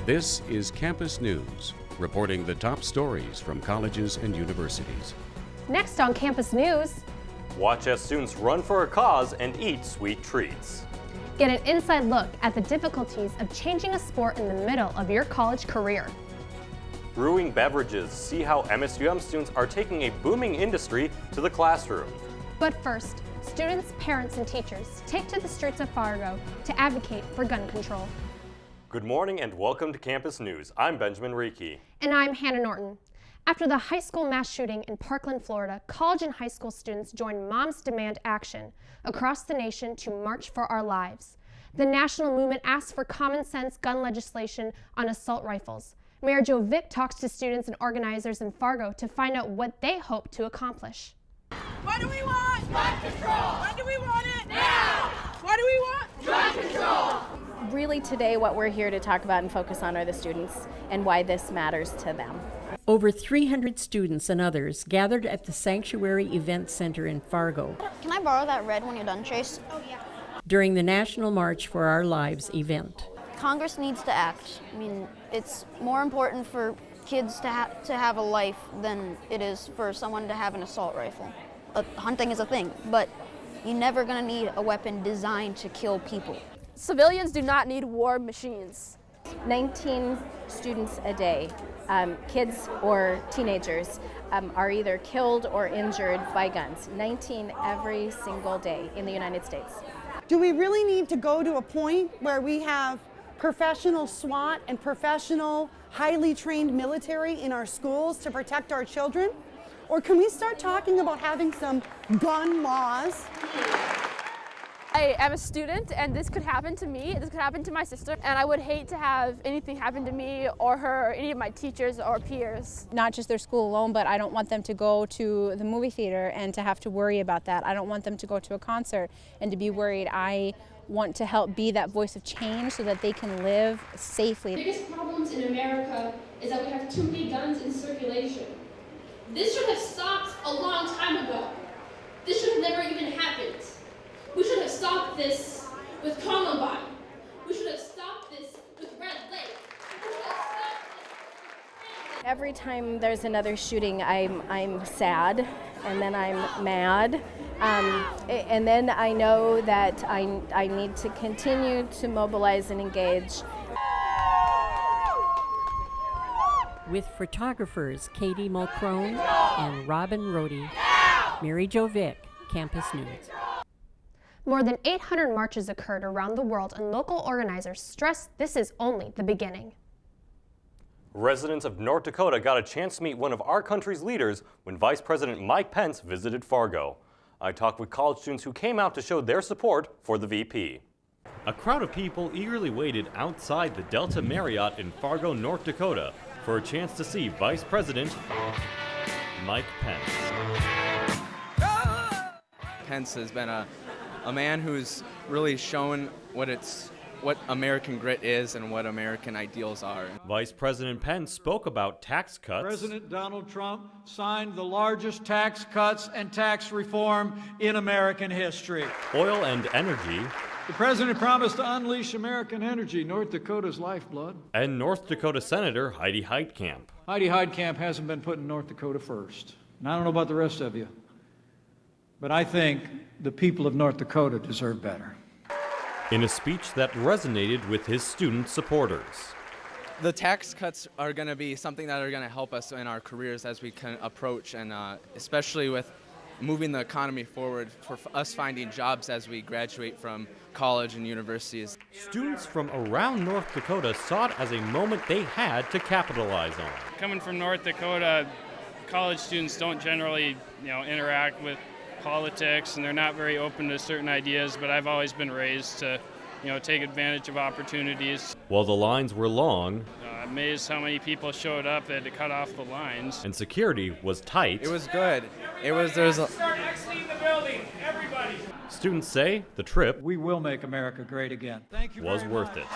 This is Campus News, reporting the top stories from colleges and universities. Next on Campus News, watch as students run for a cause and eat sweet treats. Get an inside look at the difficulties of changing a sport in the middle of your college career. Brewing beverages, see how MSUM students are taking a booming industry to the classroom. But first, students, parents, and teachers take to the streets of Fargo to advocate for gun control. Good morning and welcome to Campus News. I'm Benjamin Reiki. And I'm Hannah Norton. After the high school mass shooting in Parkland, Florida, college and high school students joined Moms Demand Action across the nation to march for our lives. The national movement asks for common sense gun legislation on assault rifles. Mayor Joe Vick talks to students and organizers in Fargo to find out what they hope to accomplish. What do we want? Gun control! When do we want it? Now! What do we want? Gun control! Really today what we're here to talk about and focus on are the students and why this matters to them. Over 300 students and others gathered at the Sanctuary Event Center in Fargo. Can I borrow that red when you're done, Chase? Oh, yeah. During the National March for Our Lives event. Congress needs to act. I mean, it's more important for kids to have a life than it is for someone to have an assault rifle. Hunting is a thing, but you're never going to need a weapon designed to kill people. Civilians do not need war machines. 19 students a day, kids or teenagers, are either killed or injured by guns. 19 every single day in the United States. Do we really need to go to a point where we have professional SWAT and professional, highly trained military in our schools to protect our children? Or can we start talking about having some gun laws? I am a student and this could happen to me, this could happen to my sister, and I would hate to have anything happen to me or her or any of my teachers or peers. Not just their school alone, but I don't want them to go to the movie theater and to have to worry about that. I don't want them to go to a concert and to be worried. I want to help be that voice of change so that they can live safely. The biggest problems in America is that we have too many guns in circulation. This should have stopped a long time ago. This should have never even happened. We should have stopped this with Columbine. We should have stopped this with Red Lake. We should have stopped this. Every time there's another shooting, I'm sad, and then I'm mad, and then I know that I need to continue to mobilize and engage. With photographers Katie Mulcrone and Robin Rohde, Mary Jo Vick, Campus News. More than 800 marches occurred around the world, and local organizers stress this is only the beginning. Residents of North Dakota got a chance to meet one of our country's leaders when Vice President Mike Pence visited Fargo. I talked with college students who came out to show their support for the VP. A crowd of people eagerly waited outside the Delta Marriott in Fargo, North Dakota for a chance to see Vice President Mike Pence. Pence has been a man who's really shown what American grit is and what American ideals are. Vice President Pence spoke about tax cuts. President Donald Trump signed the largest tax cuts and tax reform in American history. Oil and energy. The president promised to unleash American energy, North Dakota's lifeblood. And North Dakota Senator Heidi Heitkamp. Heidi Heitkamp hasn't been putting North Dakota first. And I don't know about the rest of you, but I think the people of North Dakota deserve better. In a speech that resonated with his student supporters. The tax cuts are going to be something that are going to help us in our careers as we can approach, and especially with moving the economy forward for us finding jobs as we graduate from college and universities. Students from around North Dakota saw it as a moment they had to capitalize on. Coming from North Dakota, college students don't generally, interact with politics, and they're not very open to certain ideas, but I've always been raised to, take advantage of opportunities. While the lines were long, amazed how many people showed up. They had to cut off the lines. And security was tight. It was good. Start exiting the building, everybody. Students say the trip we will make America great again. Thank you was very worth much. it.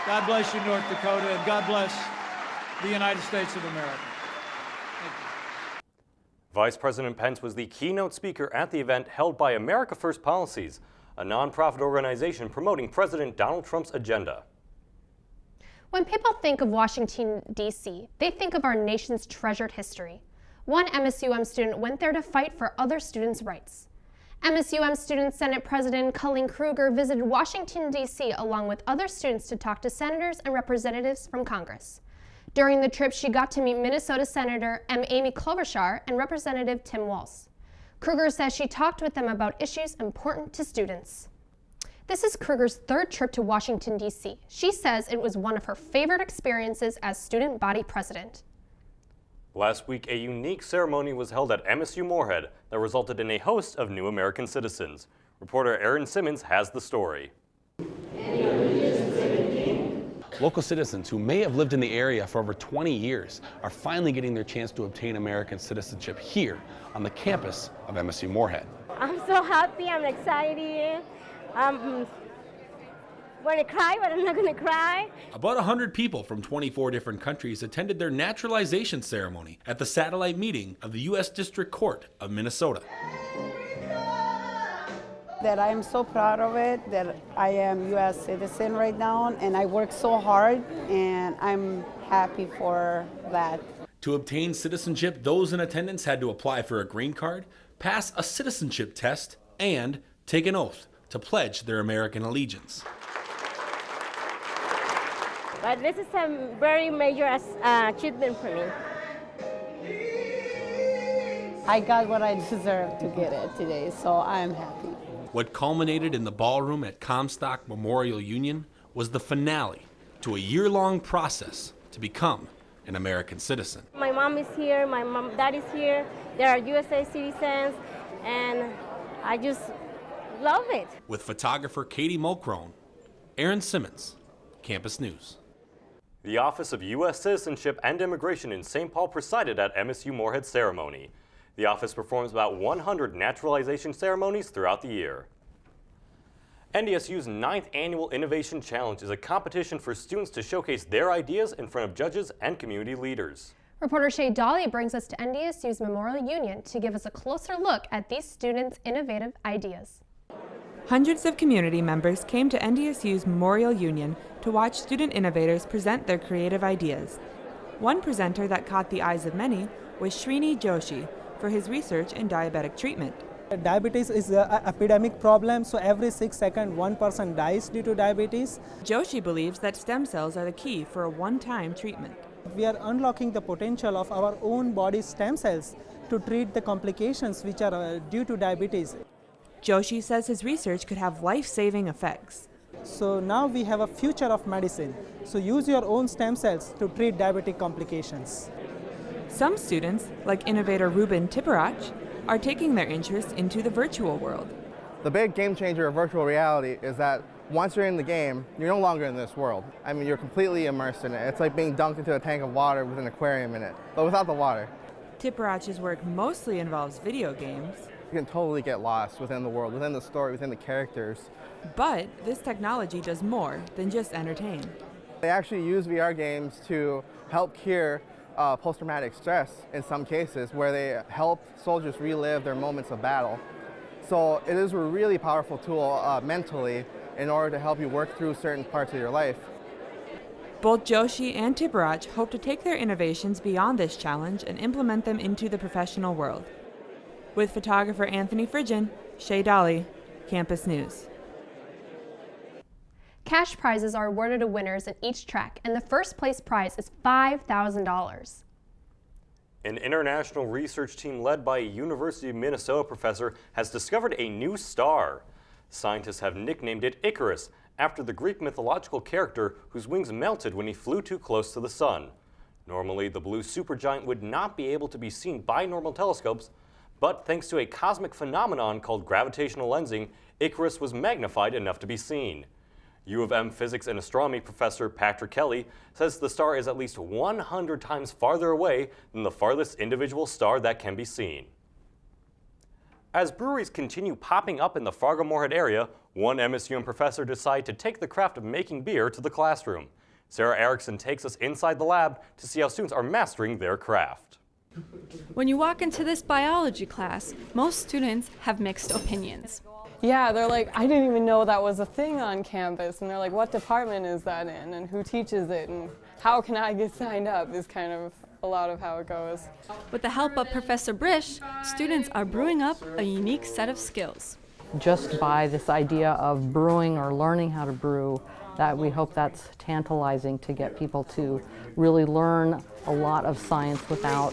God bless you, North Dakota, and God bless the United States of America. Vice President Pence was the keynote speaker at the event held by America First Policies, a nonprofit organization promoting President Donald Trump's agenda. When people think of Washington, D.C., they think of our nation's treasured history. One MSUM student went there to fight for other students' rights. MSUM Student Senate President Colleen Kruger visited Washington, D.C. along with other students to talk to senators and representatives from Congress. During the trip, she got to meet Minnesota Senator Amy Klobuchar and Representative Tim Walz. Kruger says she talked with them about issues important to students. This is Kruger's third trip to Washington, D.C. She says it was one of her favorite experiences as student body president. Last week, a unique ceremony was held at MSU Moorhead that resulted in a host of new American citizens. Reporter Aaron Simmons has the story. Local citizens who may have lived in the area for over 20 years are finally getting their chance to obtain American citizenship here on the campus of MSU Moorhead. I'm so happy, I'm excited. I'm going to cry, but I'm not going to cry. About 100 people from 24 different countries attended their naturalization ceremony at the satellite meeting of the U.S. District Court of Minnesota. That I am so proud of it, that I am U.S. citizen right now, and I work so hard, and I'm happy for that. To obtain citizenship, those in attendance had to apply for a green card, pass a citizenship test, and take an oath to pledge their American allegiance. But this is a very major achievement for me. I got what I deserved to get it today, so I'm happy. What culminated in the ballroom at Comstock Memorial Union was the finale to a year-long process to become an American citizen. My mom is here, my dad is here, they are USA citizens, and I just love it. With photographer Katie Mulcrone, Aaron Simmons, Campus News. The Office of U.S. Citizenship and Immigration in St. Paul presided at MSU Moorhead ceremony. The office performs about 100 naturalization ceremonies throughout the year. NDSU's 9th Annual Innovation Challenge is a competition for students to showcase their ideas in front of judges and community leaders. Reporter Shay Dolly brings us to NDSU's Memorial Union to give us a closer look at these students' innovative ideas. Hundreds of community members came to NDSU's Memorial Union to watch student innovators present their creative ideas. One presenter that caught the eyes of many was Srini Joshi for his research in diabetic treatment. Diabetes is an epidemic problem, so every 6 seconds one person dies due to diabetes. Joshi believes that stem cells are the key for a one-time treatment. We are unlocking the potential of our own body stem cells to treat the complications which are due to diabetes. Joshi says his research could have life-saving effects. So now we have a future of medicine. So use your own stem cells to treat diabetic complications. Some students, like innovator Ruben Tiparach, are taking their interest into the virtual world. The big game changer of virtual reality is that once you're in the game, you're no longer in this world. I mean, you're completely immersed in it. It's like being dunked into a tank of water with an aquarium in it, but without the water. Tiparach's work mostly involves video games. You can totally get lost within the world, within the story, within the characters. But this technology does more than just entertain. They actually use VR games to help cure post-traumatic stress in some cases, where they help soldiers relive their moments of battle. So it is a really powerful tool mentally in order to help you work through certain parts of your life. Both Joshi and Tiparach hope to take their innovations beyond this challenge and implement them into the professional world. With photographer Anthony Frigen, Shay Dolly, Campus News. Cash prizes are awarded to winners in each track, and the first place prize is $5,000. An international research team led by a University of Minnesota professor has discovered a new star. Scientists have nicknamed it Icarus, after the Greek mythological character whose wings melted when he flew too close to the sun. Normally, the blue supergiant would not be able to be seen by normal telescopes, but thanks to a cosmic phenomenon called gravitational lensing, Icarus was magnified enough to be seen. U of M physics and astronomy professor Patrick Kelly says the star is at least 100 times farther away than the farthest individual star that can be seen. As breweries continue popping up in the Fargo-Moorhead area, one MSUM professor decided to take the craft of making beer to the classroom. Sarah Erickson takes us inside the lab to see how students are mastering their craft. When you walk into this biology class, most students have mixed opinions. Yeah, they're like, I didn't even know that was a thing on campus. And they're like, what department is that in? And who teaches it? And how can I get signed up is kind of a lot of how it goes. With the help of Professor Brish, students are brewing up a unique set of skills. Just by this idea of brewing or learning how to brew, that we hope that's tantalizing to get people to really learn a lot of science without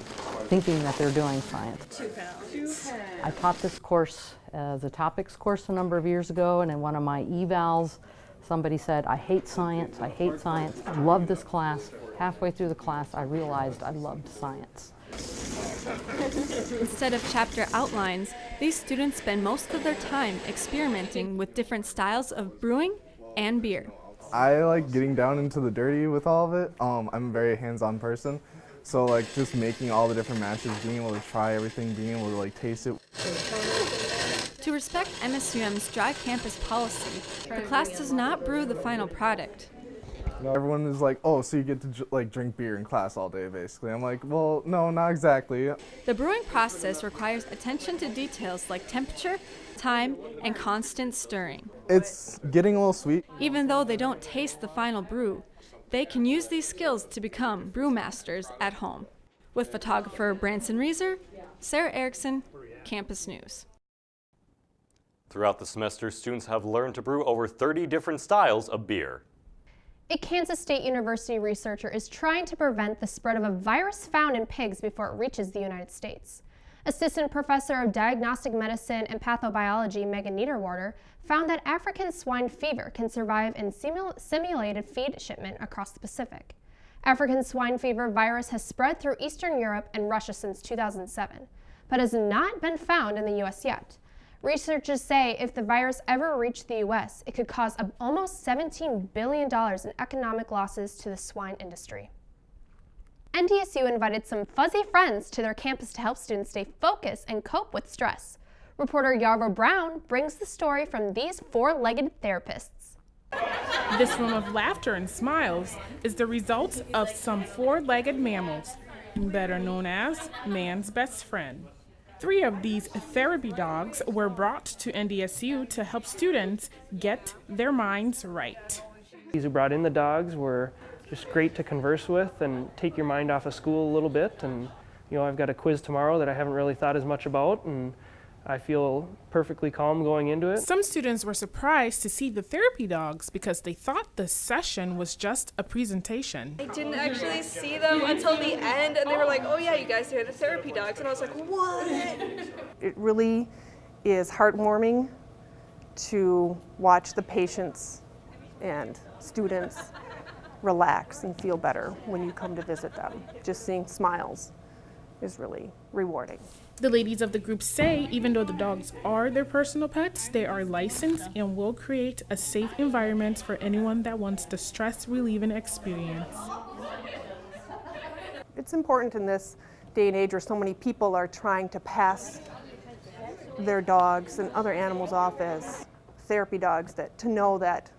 thinking that they're doing science. I taught this course as a topics course a number of years ago, and in one of my evals, somebody said, I hate science, I hate science, I love this class. Halfway through the class, I realized I loved science. Instead of chapter outlines, these students spend most of their time experimenting with different styles of brewing and beer. I like getting down into the dirty with all of it. I'm a very hands-on person. So like just making all the different mashes, being able to try everything, being able to like taste it. To respect MSUM's dry campus policy, the class does not brew the final product. Everyone is like, oh, so you get to like drink beer in class all day, basically. I'm like, well, no, not exactly. The brewing process requires attention to details like temperature, time, and constant stirring. It's getting a little sweet. Even though they don't taste the final brew, they can use these skills to become brewmasters at home. With photographer Branson Reeser, Sarah Erickson, Campus News. Throughout the semester, students have learned to brew over 30 different styles of beer. A Kansas State University researcher is trying to prevent the spread of a virus found in pigs before it reaches the United States. Assistant Professor of Diagnostic Medicine and Pathobiology Megan Niederwarder found that African swine fever can survive in simulated feed shipment across the Pacific. African swine fever virus has spread through Eastern Europe and Russia since 2007, but has not been found in the U.S. yet. Researchers say if the virus ever reached the U.S., it could cause almost $17 billion in economic losses to the swine industry. NDSU invited some fuzzy friends to their campus to help students stay focused and cope with stress. Reporter Yarvo Brown brings the story from these four-legged therapists. This room of laughter and smiles is the result of some four-legged mammals, better known as man's best friend. 3 of these therapy dogs were brought to NDSU to help students get their minds right. These who brought in the dogs were just great to converse with and take your mind off of school a little bit. And you know, I've got a quiz tomorrow that I haven't really thought as much about, and I feel perfectly calm going into it. Some students were surprised to see the therapy dogs because they thought the session was just a presentation. I didn't actually see them until the end, and they were like, oh yeah, you guys are the therapy dogs, and I was like, what? It really is heartwarming to watch the patients and students relax and feel better when you come to visit them. Just seeing smiles is really rewarding. The ladies of the group say even though the dogs are their personal pets, they are licensed and will create a safe environment for anyone that wants the stress-relieving experience. It's important in this day and age where so many people are trying to pass their dogs and other animals off as therapy dogs, that to know that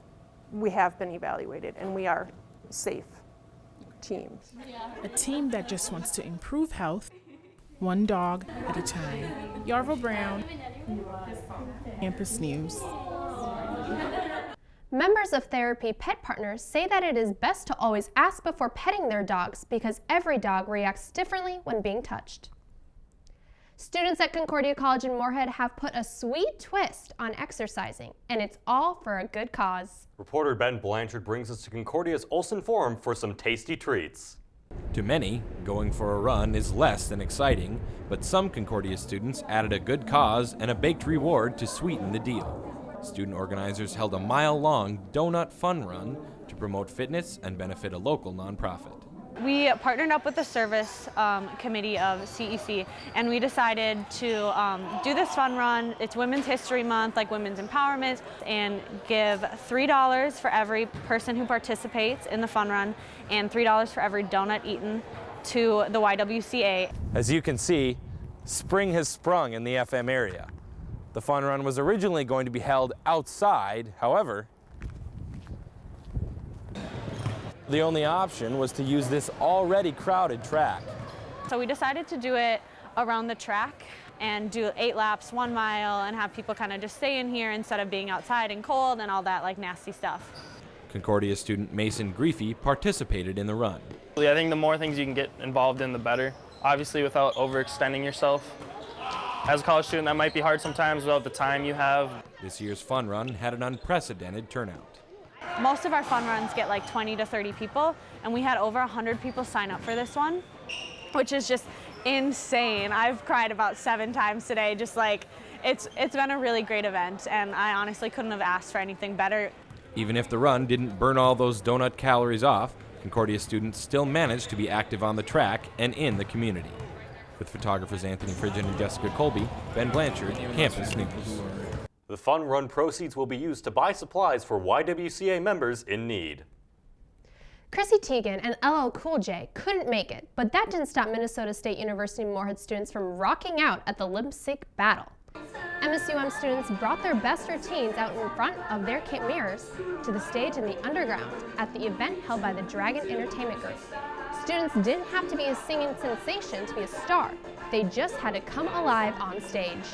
we have been evaluated and we are a safe team. A team that just wants to improve health, one dog at a time. Yarvo Brown, Campus News. Members of therapy pet partners say that it is best to always ask before petting their dogs because every dog reacts differently when being touched. Students at Concordia College in Moorhead have put a sweet twist on exercising, and it's all for a good cause. Reporter Ben Blanchard brings us to Concordia's Olson Forum for some tasty treats. To many, going for a run is less than exciting, but some Concordia students added a good cause and a baked reward to sweeten the deal. Student organizers held a mile-long donut fun run to promote fitness and benefit a local nonprofit. We partnered up with the service committee of CEC, and we decided to do this fun run. It's Women's History Month, like women's empowerment, and give $3 for every person who participates in the fun run and $3 for every donut eaten to the YWCA. As you can see, spring has sprung in the FM area. The fun run was originally going to be held outside, however, the only option was to use this already crowded track. So we decided to do it around the track. and do 8 laps, 1 mile, and have people kind of just stay in here instead of being outside and cold and all that like nasty stuff. Concordia student Mason Griefy participated in the run. I think the more things you can get involved in, the better. Obviously, without overextending yourself. As a college student, that might be hard sometimes without the time you have. This year's fun run had an unprecedented turnout. Most of our fun runs get like 20 to 30 people, and we had over 100 people sign up for this one, which is just insane. I've cried about 7 times today. Just like, it's been a really great event, and I honestly couldn't have asked for anything better. Even if the run didn't burn all those donut calories off, Concordia students still managed to be active on the track and in the community. With photographers Anthony Frigin and Jessica Colby, Ben Blanchard, Campus News. The fun run proceeds will be used to buy supplies for YWCA members in need. Chrissy Teigen and LL Cool J couldn't make it, but that didn't stop Minnesota State University Moorhead students from rocking out at the lip sync battle. MSUM students brought their best routines out in front of their mirrors to the stage in the underground at the event held by the Dragon Entertainment Group. Students didn't have to be a singing sensation to be a star. They just had to come alive on stage.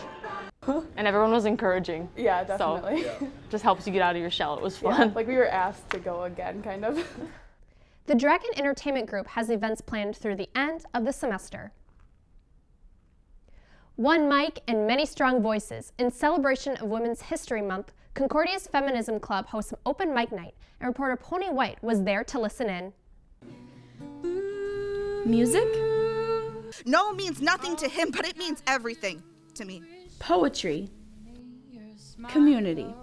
And everyone was encouraging. Yeah, definitely. So, just helps you get out of your shell. It was fun. Yeah, like we were asked to go again, kind of. The Dragon Entertainment Group has events planned through the end of the semester. One mic and many strong voices. In celebration of Women's History Month, Concordia's Feminism Club hosts an open mic night, and reporter Pony White was there to listen in. Music? No means nothing to him, but it means everything to me. Poetry. Community.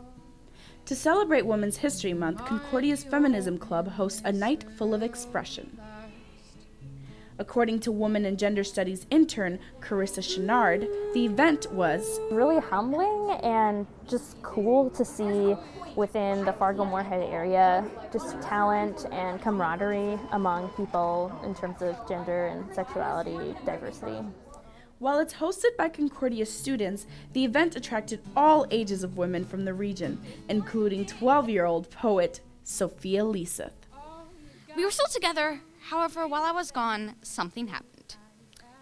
To celebrate Women's History Month, Concordia's Feminism Club hosts a night full of expression. According to Women and Gender Studies intern Carissa Chenard, the event was really humbling and just cool to see within the Fargo-Moorhead area just talent and camaraderie among people in terms of gender and sexuality diversity. While it's hosted by Concordia students, the event attracted all ages of women from the region, including 12-year-old poet Sophia Leasath. We were still together. However, while I was gone, something happened.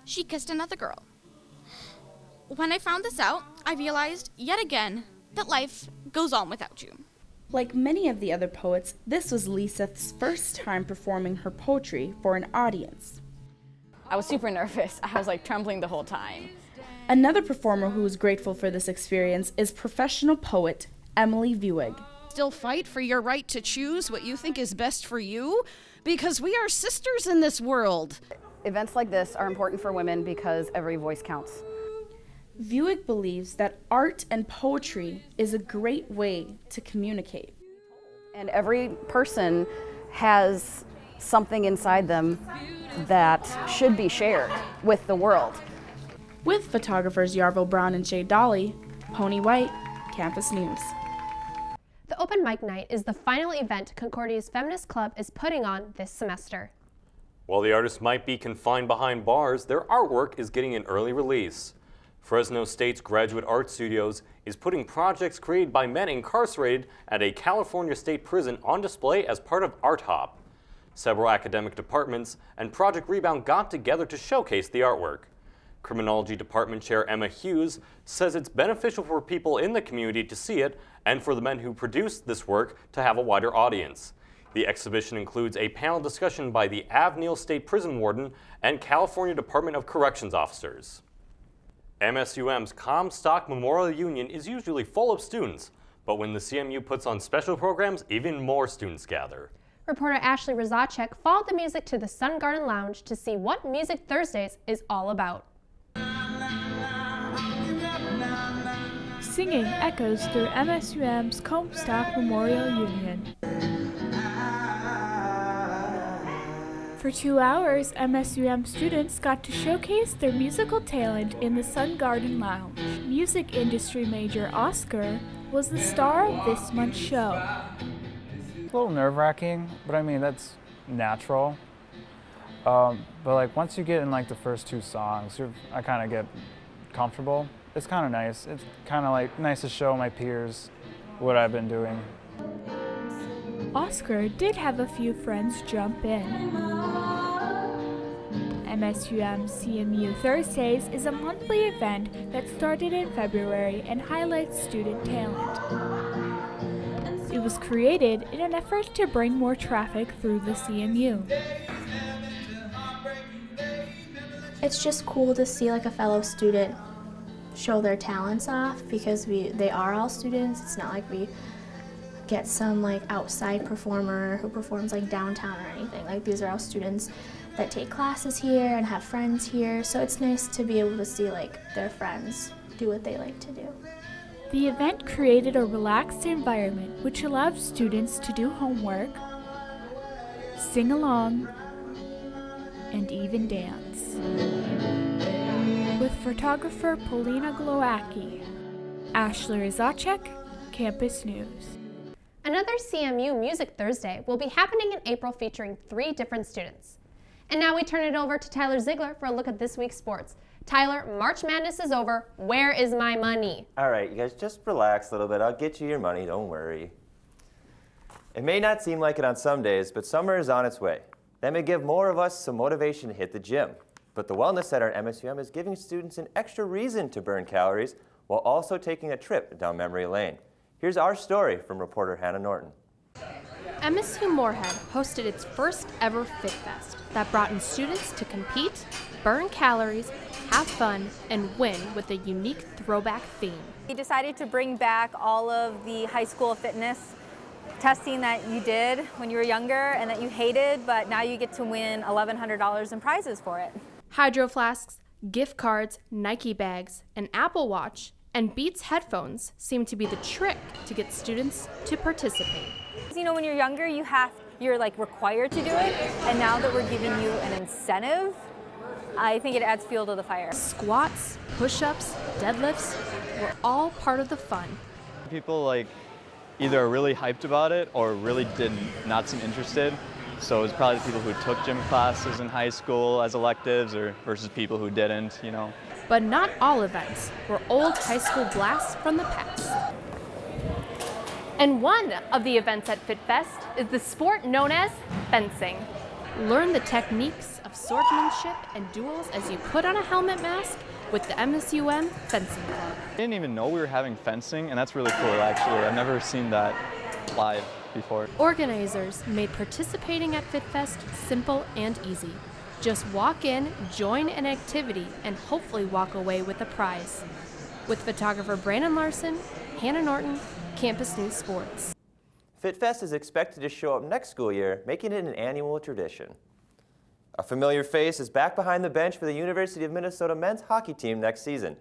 She kissed another girl. When I found this out, I realized, yet again, that life goes on without you. Like many of the other poets, this was Leasath's first time performing her poetry for an audience. I was super nervous. I was like trembling the whole time. Another performer who was grateful for this experience is professional poet Emily Vuig. Still fight for your right to choose what you think is best for you, because we are sisters in this world. Events like this are important for women because every voice counts. Vuig believes that art and poetry is a great way to communicate. And every person has something inside them that should be shared with the world. With photographers Yarville Brown and Shay Dolly, Pony White, Campus News. The Open Mic Night is the final event Concordia's Feminist Club is putting on this semester. While the artists might be confined behind bars, their artwork is getting an early release. Fresno State's Graduate Art Studios is putting projects created by men incarcerated at a California state prison on display as part of Art Hop. Several academic departments and Project Rebound got together to showcase the artwork. Criminology Department Chair Emma Hughes says it's beneficial for people in the community to see it and for the men who produced this work to have a wider audience. The exhibition includes a panel discussion by the Avneal State Prison Warden and California Department of Corrections officers. MSUM's Comstock Memorial Union is usually full of students, but when the CMU puts on special programs, even more students gather. Reporter Ashley Rozacek followed the music to the Sun Garden Lounge to see what Music Thursdays is all about. Singing echoes through MSUM's Comstock Memorial Union. For 2 hours, MSUM students got to showcase their musical talent in the Sun Garden Lounge. Music industry major Oscar was the star of this month's show. It's a little nerve-wracking, but I mean, that's natural. But like once you get in like the first 2 songs, I kind of get comfortable. It's kind of nice. It's kind of like nice to show my peers what I've been doing. Oscar did have a few friends jump in. MSUM CMU Thursdays is a monthly event that started in February and highlights student talent. It was created in an effort to bring more traffic through the CMU. It's just cool to see like a fellow student show their talents off because they are all students. It's not like we get some like outside performer who performs like downtown or anything. Like these are all students that take classes here and have friends here. So it's nice to be able to see like their friends do what they like to do. The event created a relaxed environment which allowed students to do homework, sing along, and even dance. With photographer Polina Glowacki, Ashler Izacek, Campus News. Another CMU Music Thursday will be happening in April featuring 3 different students. And now we turn it over to Tyler Ziegler for a look at this week's sports. Tyler, March Madness is over. Where is my money? All right, you guys, just relax a little bit. I'll get you your money, don't worry. It may not seem like it on some days, but summer is on its way. That may give more of us some motivation to hit the gym. But the Wellness Center at MSUM is giving students an extra reason to burn calories while also taking a trip down memory lane. Here's our story from reporter Hannah Norton. MSU Moorhead hosted its first ever Fit Fest that brought in students to compete, burn calories, have fun, and win with a unique throwback theme. We decided to bring back all of the high school fitness testing that you did when you were younger and that you hated, but now you get to win $1,100 in prizes for it. Hydro flasks, gift cards, Nike bags, an Apple Watch, and Beats headphones seem to be the trick to get students to participate. You know, when you're younger, you're like required to do it, and now that we're giving you an incentive, I think it adds fuel to the fire. Squats, push-ups, deadlifts were all part of the fun. People like either are really hyped about it or really not seem interested. So it's probably the people who took gym classes in high school as electives versus people who didn't, you know. But not all events were old high school blasts from the past. And one of the events at Fit Fest is the sport known as fencing. Learn the techniques of swordsmanship and duels as you put on a helmet mask with the MSUM Fencing Club. I didn't even know we were having fencing, and that's really cool actually. I've never seen that live before. Organizers made participating at Fit Fest simple and easy. Just walk in, join an activity, and hopefully walk away with a prize. With photographer Brandon Larson, Hannah Norton, Campus News Sports. FitFest is expected to show up next school year, making it an annual tradition. A familiar face is back behind the bench for the University of Minnesota men's hockey team next season.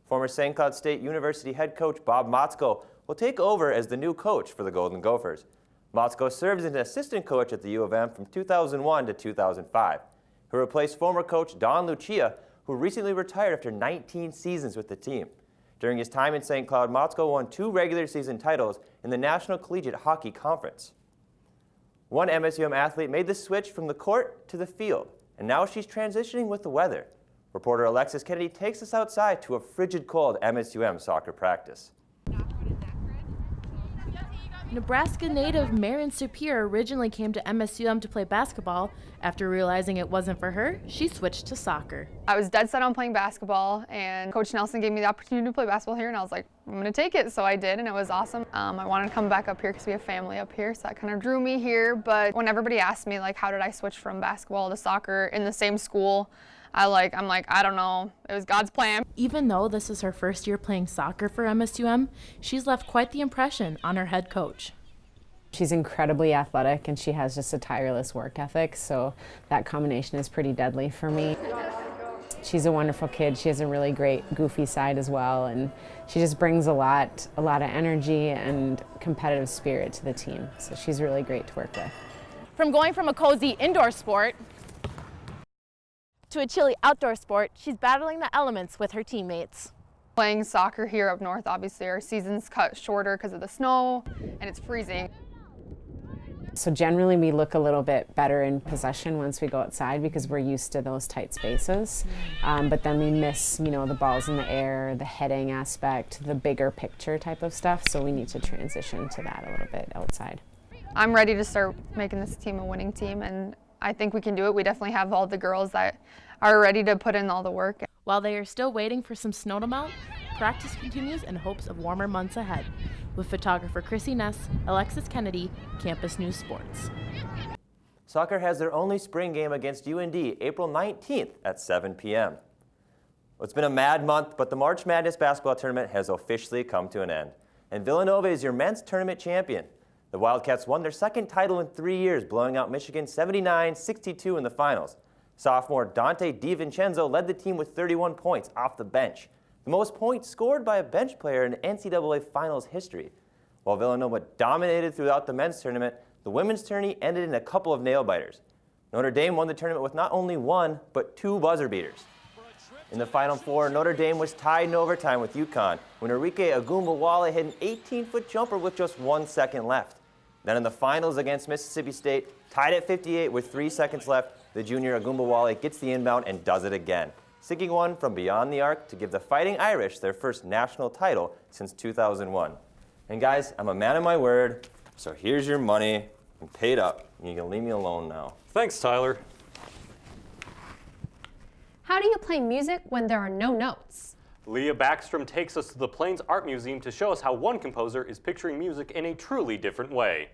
Former St. Cloud State University head coach Bob Motzko will take over as the new coach for the Golden Gophers. Motzko served as an assistant coach at the U of M from 2001 to 2005. He replaced former coach Don Lucia, who recently retired after 19 seasons with the team. During his time in St. Cloud, Motzko won 2 regular season titles in the National Collegiate Hockey Conference. One MSUM athlete made the switch from the court to the field, and now she's transitioning with the weather. Reporter Alexis Kennedy takes us outside to a frigid cold MSUM soccer practice. Nebraska native Marion Superior originally came to MSUM to play basketball. After realizing it wasn't for her, she switched to soccer. I was dead set on playing basketball, and Coach Nelson gave me the opportunity to play basketball here, and I was like, I'm going to take it. So I did, and it was awesome. I wanted to come back up here because we have family up here, so that kind of drew me here. But when everybody asked me, like, how did I switch from basketball to soccer in the same school, I'm like, I don't know. It was God's plan. Even though this is her first year playing soccer for MSUM, she's left quite the impression on her head coach. She's incredibly athletic, and she has just a tireless work ethic, so that combination is pretty deadly for me. She's a wonderful kid. She has a really great goofy side as well, and she just brings a lot of energy and competitive spirit to the team, so she's really great to work with. From going from a cozy indoor sport to a chilly outdoor sport, she's battling the elements with her teammates. Playing soccer here up north, obviously our season's cut shorter because of the snow, and it's freezing. So generally we look a little bit better in possession once we go outside because we're used to those tight spaces. But then we miss, the balls in the air, the heading aspect, the bigger picture type of stuff. So we need to transition to that a little bit outside. I'm ready to start making this team a winning team, and I think we can do it. We definitely have all the girls that are ready to put in all the work. While they are still waiting for some snow to melt, practice continues in hopes of warmer months ahead. With photographer Chrissy Ness, Alexis Kennedy, Campus News Sports. Soccer has their only spring game against UND April 19th at 7 p.m. Well, it's been a mad month, but the March Madness basketball tournament has officially come to an end. And Villanova is your men's tournament champion. The Wildcats won their second title in 3 years, blowing out Michigan 79-62 in the finals. Sophomore Dante DiVincenzo led the team with 31 points off the bench, the most points scored by a bench player in NCAA finals history. While Villanova dominated throughout the men's tournament, the women's tourney ended in a couple of nail-biters. Notre Dame won the tournament with not only one, but 2 buzzer beaters. In the Final Four, Notre Dame was tied in overtime with UConn when Enrique Agumbawale hit an 18-foot jumper with just 1 second left. Then in the finals against Mississippi State, tied at 58 with 3 seconds left, the junior Agumbawale gets the inbound and does it again, sinking one from beyond the arc to give the Fighting Irish their first national title since 2001. And guys, I'm a man of my word, so here's your money. I'm paid up. You can leave me alone now. Thanks, Tyler. How do you play music when there are no notes? Leah Backstrom takes us to the Plains Art Museum to show us how one composer is picturing music in a truly different way.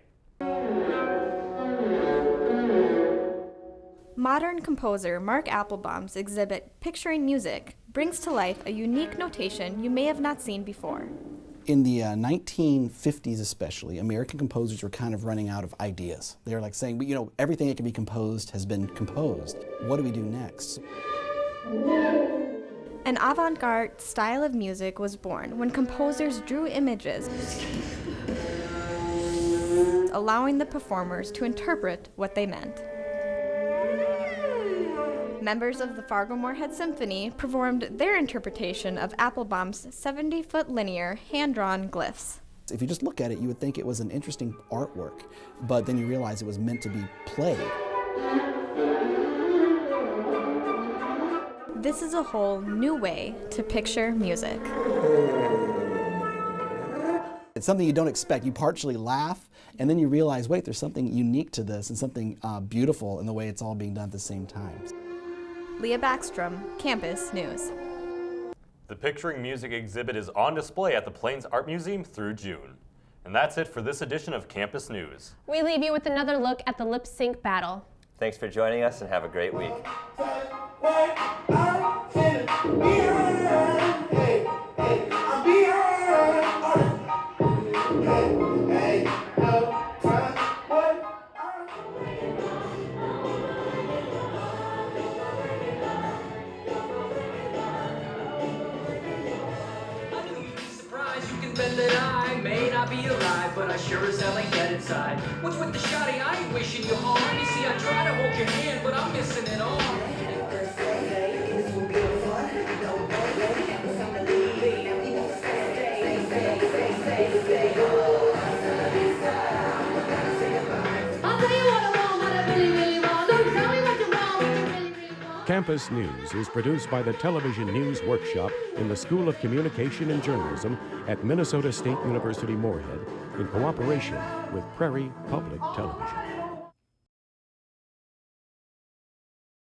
Modern composer Mark Applebaum's exhibit, Picturing Music, brings to life a unique notation you may have not seen before. In the 1950s especially, American composers were kind of running out of ideas. They were like saying, you know, everything that can be composed has been composed. What do we do next? An avant-garde style of music was born when composers drew images, allowing the performers to interpret what they meant. Members of the Fargo-Moorhead Symphony performed their interpretation of Applebaum's 70-foot linear, hand-drawn glyphs. If you just look at it, you would think it was an interesting artwork, but then you realize it was meant to be played. This is a whole new way to picture music. It's something you don't expect. You partially laugh, and then you realize, wait, there's something unique to this and something beautiful in the way it's all being done at the same time. Leah Backstrom, Campus News. The Picturing Music exhibit is on display at the Plains Art Museum through June. And that's it for this edition of Campus News. We leave you with another look at the lip sync battle. Thanks for joining us and have a great week. That I may not be alive, but I sure as hell ain't dead inside. What's with the shawty? I ain't wishing you harm. You see, I try to hold your hand, but I'm missing it all. Campus News is produced by the Television News Workshop in the School of Communication and Journalism at Minnesota State University Moorhead in cooperation with Prairie Public Television.